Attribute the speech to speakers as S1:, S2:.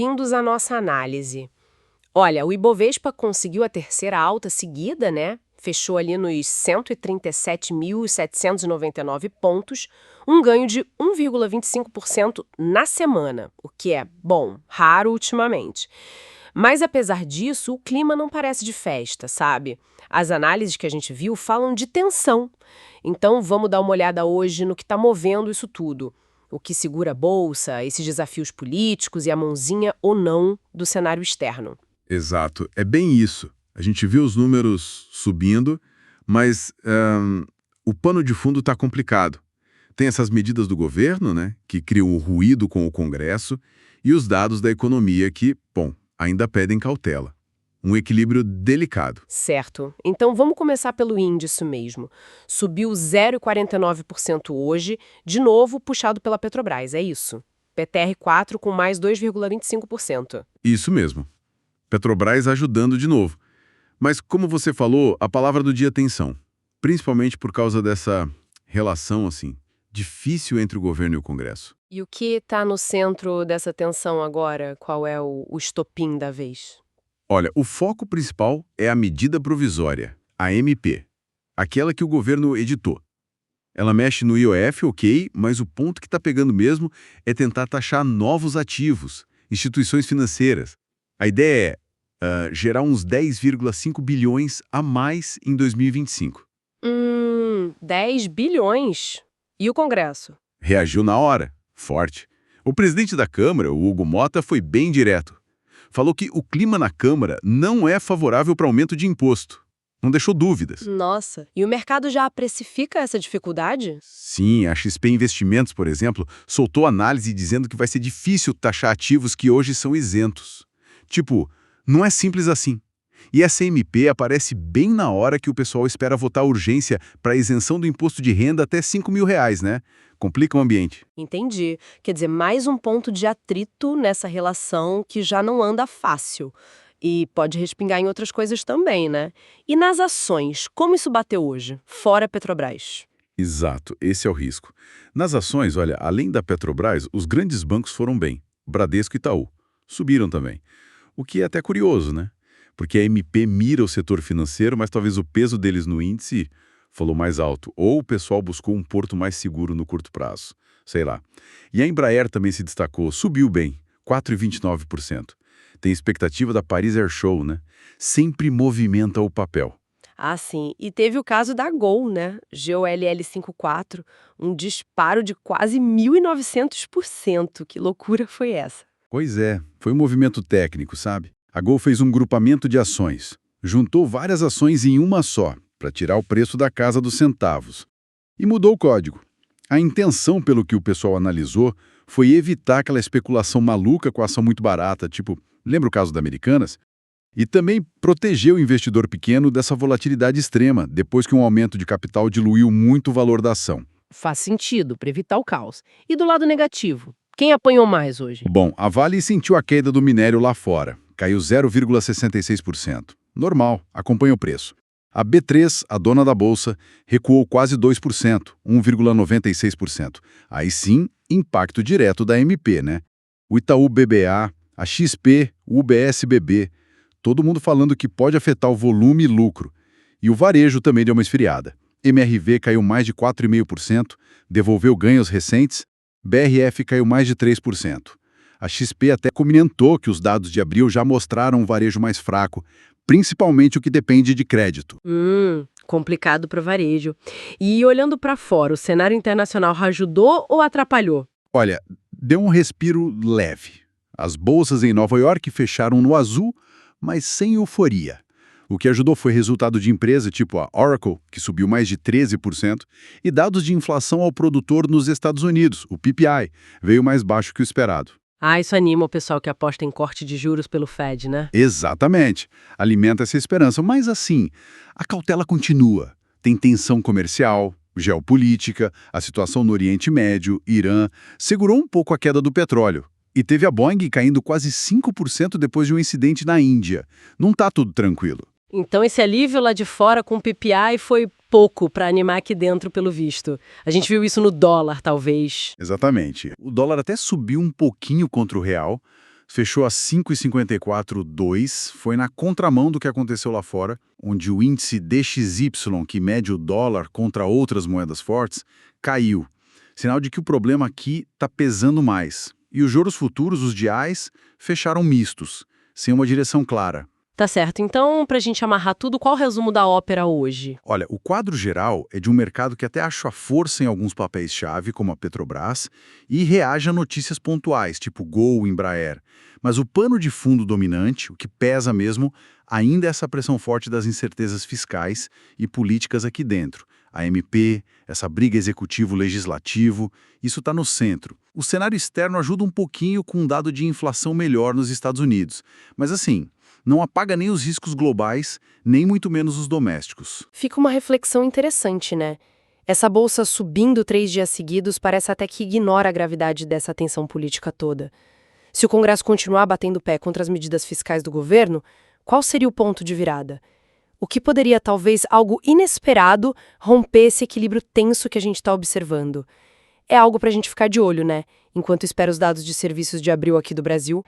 S1: bem-vindos à nossa análise. Olha, o Ibovespa conseguiu a terceira alta seguida, né? Fechou ali nos 137.799 pontos, um ganho de 1,25% na semana, o que é, bom, raro ultimamente. Mas apesar disso, o clima não parece de festa, sabe? As análises que a gente viu falam de tensão. Então vamos dar uma olhada hoje no que está movendo isso tudo. O que segura a bolsa, esses desafios políticos e a mãozinha ou não do cenário externo.
S2: Exato, é bem isso. A gente viu os números subindo, mas o pano de fundo está complicado. Tem essas medidas do governo, né, que criam o ruído com o Congresso, e os dados da economia que, bom, ainda pedem cautela. Um equilíbrio delicado.
S1: Certo. Então vamos começar pelo índice mesmo. Subiu 0,49% hoje, de novo puxado pela Petrobras, é isso? PTR4 com mais 2,25%.
S2: Isso mesmo. Petrobras ajudando de novo. Mas, como você falou, a palavra do dia é tensão. Principalmente por causa dessa relação, assim, difícil entre o governo e o Congresso.
S1: E o que está no centro dessa tensão agora? Qual é o estopim da vez?
S2: Olha, o foco principal é a medida provisória, a MP, aquela que o governo editou. Ela mexe no IOF, ok, mas o ponto que está pegando mesmo é tentar taxar novos ativos, instituições financeiras. A ideia é gerar uns 10,5 bilhões a mais em 2025.
S1: 10 bilhões? E o Congresso?
S2: Reagiu na hora, forte. O presidente da Câmara, o Hugo Mota, foi bem direto. Falou que o clima na Câmara não é favorável para aumento de imposto. Não deixou dúvidas.
S1: Nossa, e o mercado já precifica essa dificuldade?
S2: Sim, a XP Investimentos, por exemplo, soltou análise dizendo que vai ser difícil taxar ativos que hoje são isentos. Tipo, não é simples assim. E essa MP aparece bem na hora que o pessoal espera votar urgência para isenção do imposto de renda até R$ 5.000, né? Complica o ambiente.
S1: Entendi. Quer dizer, mais um ponto de atrito nessa relação que já não anda fácil. E pode respingar em outras coisas também, né? E nas ações, como isso bateu hoje, fora Petrobras?
S2: Exato, esse é o risco. Nas ações, olha, além da Petrobras, os grandes bancos foram bem. Bradesco e Itaú. Subiram também. O que é até curioso, né? Porque a MP mira o setor financeiro, mas talvez o peso deles no índice falou mais alto. Ou o pessoal buscou um porto mais seguro no curto prazo. Sei lá. E a Embraer também se destacou, subiu bem, 4,29%. Tem expectativa da Paris Air Show, né? Sempre movimenta o papel.
S1: Ah, sim. E teve o caso da Gol, né? GOLL54, um disparo de quase 1.900%. Que loucura foi essa?
S2: Pois é, foi um movimento técnico, sabe? A Gol fez um grupamento de ações. Juntou várias ações em uma só, para tirar o preço da casa dos centavos. E mudou o código. A intenção, pelo que o pessoal analisou, foi evitar aquela especulação maluca com a ação muito barata, tipo, lembra o caso da Americanas? E também proteger o investidor pequeno dessa volatilidade extrema, depois que um aumento de capital diluiu muito o valor da ação.
S1: Faz sentido, para evitar o caos. E do lado negativo, quem apanhou mais hoje?
S2: Bom, a Vale sentiu a queda do minério lá fora. Caiu 0,66%. Normal, acompanha o preço. A B3, a dona da bolsa, recuou quase 2%, 1,96%. Aí sim, impacto direto da MP, né? O Itaú BBA, a XP, o UBS BB, todo mundo falando que pode afetar o volume e lucro. E o varejo também deu uma esfriada. MRV caiu mais de 4,5%, devolveu ganhos recentes. BRF caiu mais de 3%. A XP até comentou que os dados de abril já mostraram um varejo mais fraco, principalmente o que depende de crédito.
S1: Complicado para o varejo. E olhando para fora, o cenário internacional ajudou ou atrapalhou?
S2: Olha, deu um respiro leve. As bolsas em Nova York fecharam no azul, mas sem euforia. O que ajudou foi resultado de empresa tipo a Oracle, que subiu mais de 13%, e dados de inflação ao produtor nos Estados Unidos, o PPI, veio mais baixo que o esperado.
S1: Ah, isso anima o pessoal que aposta em corte de juros pelo Fed, né?
S2: Exatamente. Alimenta essa esperança. Mas assim, a cautela continua. Tem tensão comercial, geopolítica, a situação no Oriente Médio, Irã, segurou um pouco a queda do petróleo. E teve a Boeing caindo quase 5% depois de um incidente na Índia. Não tá tudo tranquilo.
S1: Então esse alívio lá de fora com o PPI foi pouco para animar aqui dentro pelo visto. A gente viu isso no dólar, talvez.
S2: Exatamente. O dólar até subiu um pouquinho contra o real, fechou a 5,54,2, foi na contramão do que aconteceu lá fora, onde o índice DXY, que mede o dólar contra outras moedas fortes, caiu. Sinal de que o problema aqui está pesando mais. E os juros futuros, os DIs, fecharam mistos, sem uma direção clara.
S1: Tá certo. Então, pra gente amarrar tudo, qual o resumo da ópera hoje?
S2: Olha, o quadro geral é de um mercado que até acha força em alguns papéis-chave, como a Petrobras, e reage a notícias pontuais, tipo Gol, Embraer. Mas o pano de fundo dominante, o que pesa mesmo, ainda é essa pressão forte das incertezas fiscais e políticas aqui dentro. A MP, essa briga executivo-legislativo, isso está no centro. O cenário externo ajuda um pouquinho com um dado de inflação melhor nos Estados Unidos. Mas assim, não apaga nem os riscos globais, nem muito menos os domésticos.
S1: Fica uma reflexão interessante, né? Essa bolsa subindo 3 dias seguidos parece até que ignora a gravidade dessa tensão política toda. Se o Congresso continuar batendo pé contra as medidas fiscais do governo, qual seria o ponto de virada? O que poderia, talvez, algo inesperado, romper esse equilíbrio tenso que a gente está observando? É algo para a gente ficar de olho, né? Enquanto espera os dados de serviços de abril aqui do Brasil.